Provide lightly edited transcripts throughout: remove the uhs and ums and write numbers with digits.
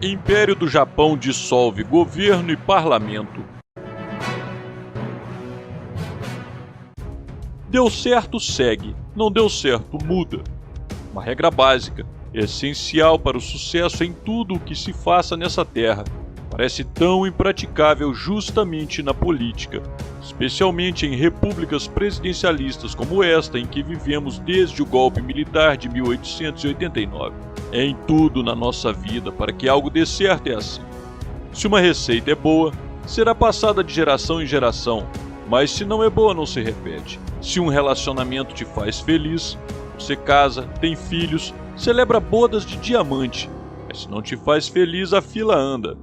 Império do Japão dissolve governo e parlamento. Deu certo, segue. Não deu certo, muda. Uma regra básica, essencial para o sucesso em tudo o que se faça nessa terra. Parece tão impraticável justamente na política, especialmente em repúblicas presidencialistas como esta em que vivemos desde o golpe militar de 1889. Em tudo na nossa vida, para que algo dê certo é assim. Se uma receita é boa, será passada de geração em geração, mas se não é boa, não se repete. Se um relacionamento te faz feliz, você casa, tem filhos, celebra bodas de diamante, mas se não te faz feliz, a fila anda.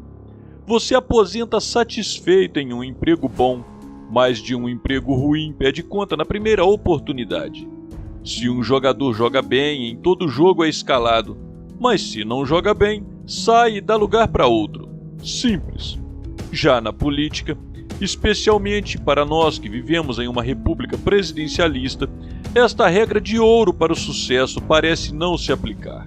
Você aposenta satisfeito em um emprego bom, mas de um emprego ruim pede conta na primeira oportunidade. Se um jogador joga bem, em todo jogo é escalado, mas se não joga bem, sai e dá lugar para outro. Simples. Já na política, especialmente para nós que vivemos em uma república presidencialista, esta regra de ouro para o sucesso parece não se aplicar.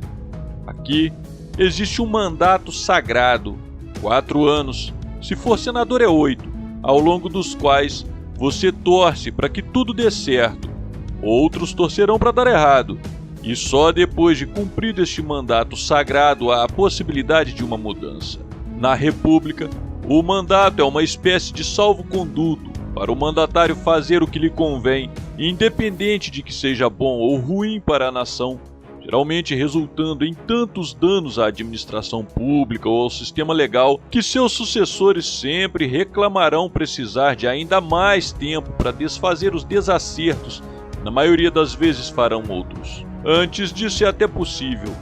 Aqui existe um mandato sagrado, 4 anos, se for senador é 8, ao longo dos quais você torce para que tudo dê certo. Outros torcerão para dar errado, e só depois de cumprido este mandato sagrado há a possibilidade de uma mudança. Na República, o mandato é uma espécie de salvo-conduto para o mandatário fazer o que lhe convém, independente de que seja bom ou ruim para a nação, geralmente resultando em tantos danos à administração pública ou ao sistema legal que seus sucessores sempre reclamarão precisar de ainda mais tempo para desfazer os desacertos, na maioria das vezes farão outros. Antes disso é até possível,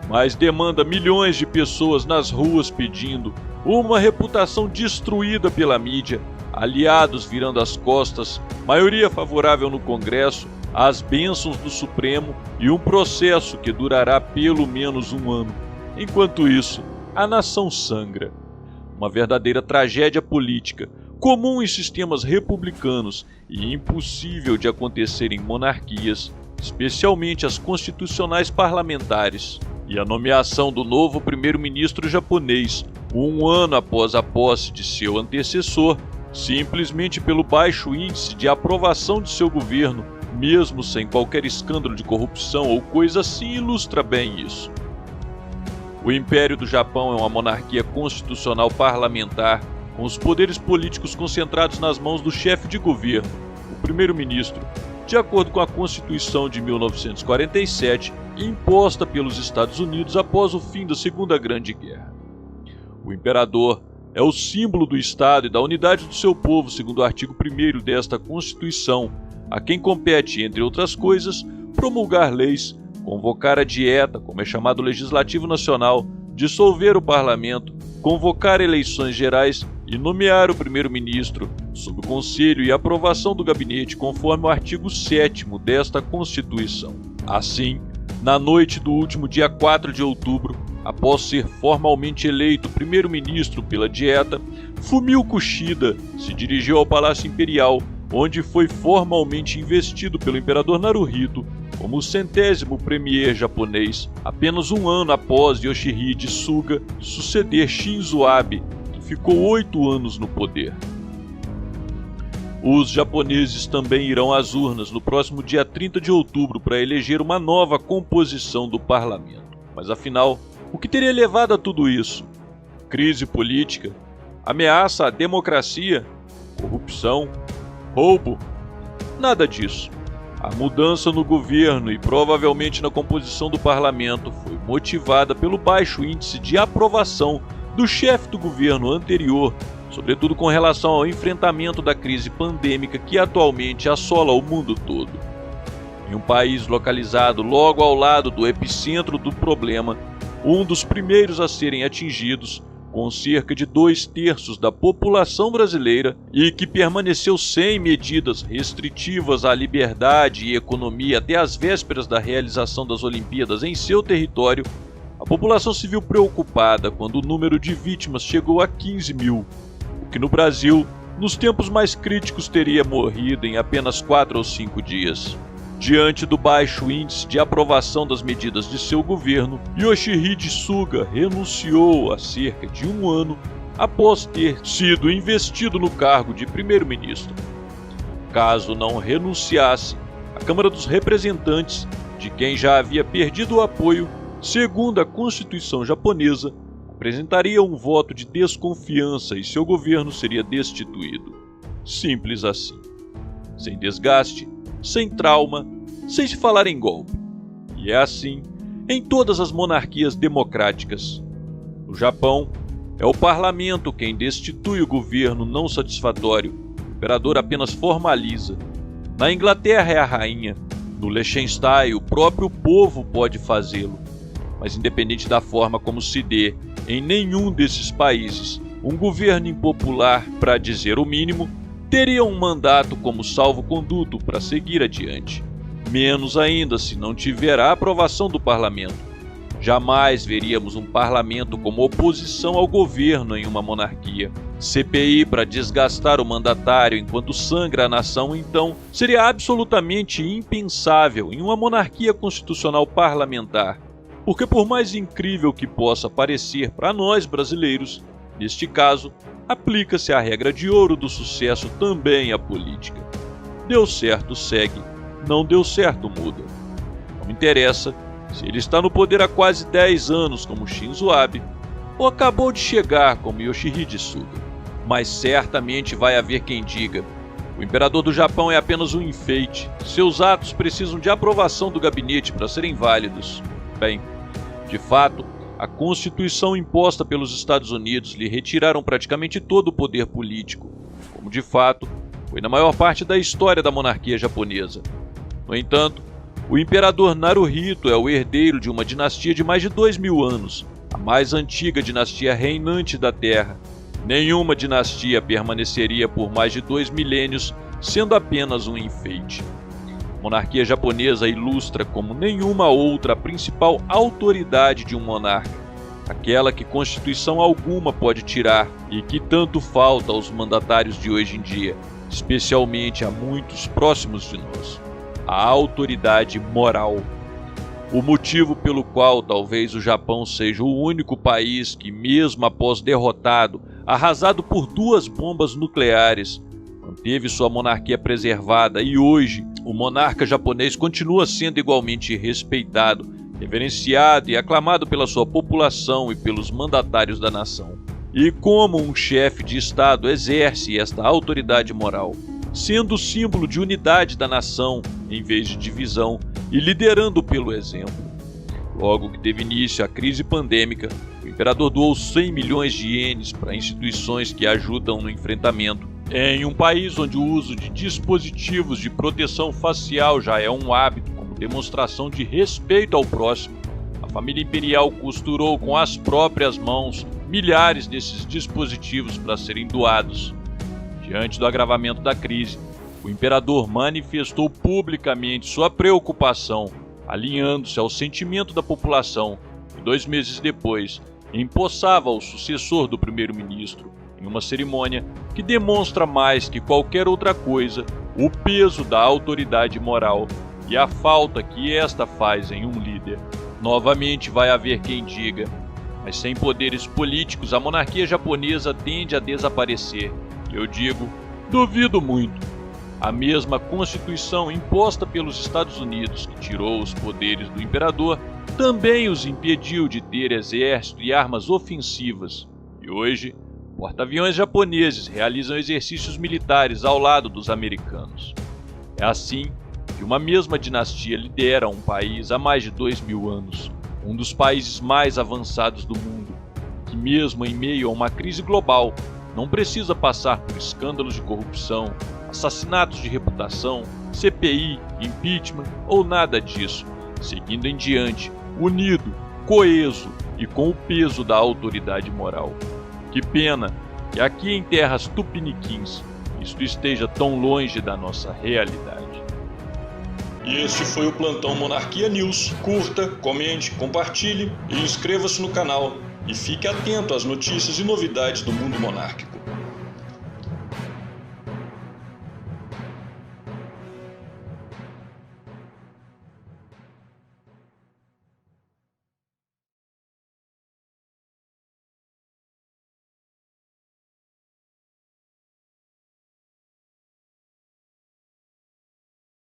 mas demanda milhões de pessoas nas ruas pedindo, uma reputação destruída pela mídia, aliados virando as costas, maioria favorável no Congresso, as bênçãos do Supremo e um processo que durará pelo menos 1 ano. Enquanto isso, a nação sangra. Uma verdadeira tragédia política, comum em sistemas republicanos e impossível de acontecer em monarquias, especialmente as constitucionais parlamentares. E a nomeação do novo primeiro-ministro japonês, 1 ano após a posse de seu antecessor, simplesmente pelo baixo índice de aprovação de seu governo, mesmo sem qualquer escândalo de corrupção ou coisa assim, ilustra bem isso. O Império do Japão é uma monarquia constitucional parlamentar, com os poderes políticos concentrados nas mãos do chefe de governo, o primeiro-ministro, de acordo com a Constituição de 1947, imposta pelos Estados Unidos após o fim da Segunda Grande Guerra. O imperador é o símbolo do Estado e da unidade do seu povo, segundo o artigo 1º desta Constituição, a quem compete, entre outras coisas, promulgar leis, convocar a dieta, como é chamado o Legislativo Nacional, dissolver o Parlamento, convocar eleições gerais e nomear o primeiro-ministro, sob o conselho e aprovação do gabinete, conforme o artigo 7º desta Constituição. Assim, na noite do último dia 4 de outubro, após ser formalmente eleito primeiro-ministro pela dieta, Fumio Kishida se dirigiu ao Palácio Imperial, onde foi formalmente investido pelo imperador Naruhito como o 100º premier japonês, apenas 1 ano após Yoshihide Suga suceder Shinzo Abe, que ficou 8 anos no poder. Os japoneses também irão às urnas no próximo dia 30 de outubro para eleger uma nova composição do parlamento. Mas afinal, o que teria levado a tudo isso? Crise política? Ameaça à democracia? Corrupção? Roubo? Nada disso. A mudança no governo e provavelmente na composição do parlamento foi motivada pelo baixo índice de aprovação do chefe do governo anterior, sobretudo com relação ao enfrentamento da crise pandêmica que atualmente assola o mundo todo. Em um país localizado logo ao lado do epicentro do problema, um dos primeiros a serem atingidos, com cerca de 2/3 da população brasileira e que permaneceu sem medidas restritivas à liberdade e economia até as vésperas da realização das Olimpíadas em seu território, a população se viu preocupada quando o número de vítimas chegou a 15 mil, o que no Brasil, nos tempos mais críticos, teria morrido em apenas 4 ou 5 dias. Diante do baixo índice de aprovação das medidas de seu governo, Yoshihide Suga renunciou há cerca de um ano após ter sido investido no cargo de primeiro-ministro. Caso não renunciasse, a Câmara dos Representantes, de quem já havia perdido o apoio, segundo a Constituição japonesa, apresentaria um voto de desconfiança e seu governo seria destituído. Simples assim. Sem desgaste, sem trauma, sem se falar em golpe. E é assim em todas as monarquias democráticas. No Japão, é o parlamento quem destitui o governo não satisfatório. O imperador apenas formaliza. Na Inglaterra é a rainha. No Liechtenstein, o próprio povo pode fazê-lo. Mas independente da forma como se dê, em nenhum desses países, um governo impopular, para dizer o mínimo, teria um mandato como salvo-conduto para seguir adiante. Menos ainda se não tiver a aprovação do parlamento. Jamais veríamos um parlamento como oposição ao governo em uma monarquia. CPI para desgastar o mandatário enquanto sangra a nação, então, seria absolutamente impensável em uma monarquia constitucional parlamentar. Porque por mais incrível que possa parecer para nós brasileiros, neste caso, aplica-se a regra de ouro do sucesso também à política. Deu certo, segue. Não deu certo, muda. Não interessa se ele está no poder há quase 10 anos como Shinzo Abe, ou acabou de chegar como Yoshihide Suga. Mas certamente vai haver quem diga: o imperador do Japão é apenas um enfeite, seus atos precisam de aprovação do gabinete para serem válidos. Bem, de fato, a Constituição imposta pelos Estados Unidos lhe retiraram praticamente todo o poder político, como de fato foi na maior parte da história da monarquia japonesa. No entanto, o imperador Naruhito é o herdeiro de uma dinastia de mais de 2000 anos, a mais antiga dinastia reinante da Terra. Nenhuma dinastia permaneceria por mais de 2 milênios, sendo apenas um enfeite. A monarquia japonesa ilustra como nenhuma outra a principal autoridade de um monarca, aquela que Constituição alguma pode tirar e que tanto falta aos mandatários de hoje em dia, especialmente a muitos próximos de nós: a autoridade moral. O motivo pelo qual talvez o Japão seja o único país que, mesmo após derrotado, arrasado por 2 bombas nucleares, manteve sua monarquia preservada e hoje o monarca japonês continua sendo igualmente respeitado, reverenciado e aclamado pela sua população e pelos mandatários da nação. E como um chefe de Estado exerce esta autoridade moral, sendo símbolo de unidade da nação em vez de divisão e liderando pelo exemplo. Logo que teve início a crise pandêmica, o imperador doou 100 milhões de ienes para instituições que ajudam no enfrentamento. Em um país onde o uso de dispositivos de proteção facial já é um hábito como demonstração de respeito ao próximo, a família imperial costurou com as próprias mãos milhares desses dispositivos para serem doados. Diante do agravamento da crise, o imperador manifestou publicamente sua preocupação, alinhando-se ao sentimento da população, e 2 meses depois, empossava o sucessor do primeiro-ministro, em uma cerimônia que demonstra mais que qualquer outra coisa o peso da autoridade moral e a falta que esta faz em um líder. Novamente vai haver quem diga: mas sem poderes políticos a monarquia japonesa tende a desaparecer. Eu digo, duvido muito. A mesma Constituição imposta pelos Estados Unidos, que tirou os poderes do imperador, também os impediu de ter exército e armas ofensivas. E hoje, porta-aviões japoneses realizam exercícios militares ao lado dos americanos. É assim que uma mesma dinastia lidera um país há mais de 2000 anos, um dos países mais avançados do mundo, que mesmo em meio a uma crise global, não precisa passar por escândalos de corrupção, assassinatos de reputação, CPI, impeachment ou nada disso, seguindo em diante, unido, coeso e com o peso da autoridade moral. Que pena que aqui em terras tupiniquins isto esteja tão longe da nossa realidade. E este foi o Plantão Monarquia News. Curta, comente, compartilhe e inscreva-se no canal. E fique atento às notícias e novidades do mundo monárquico.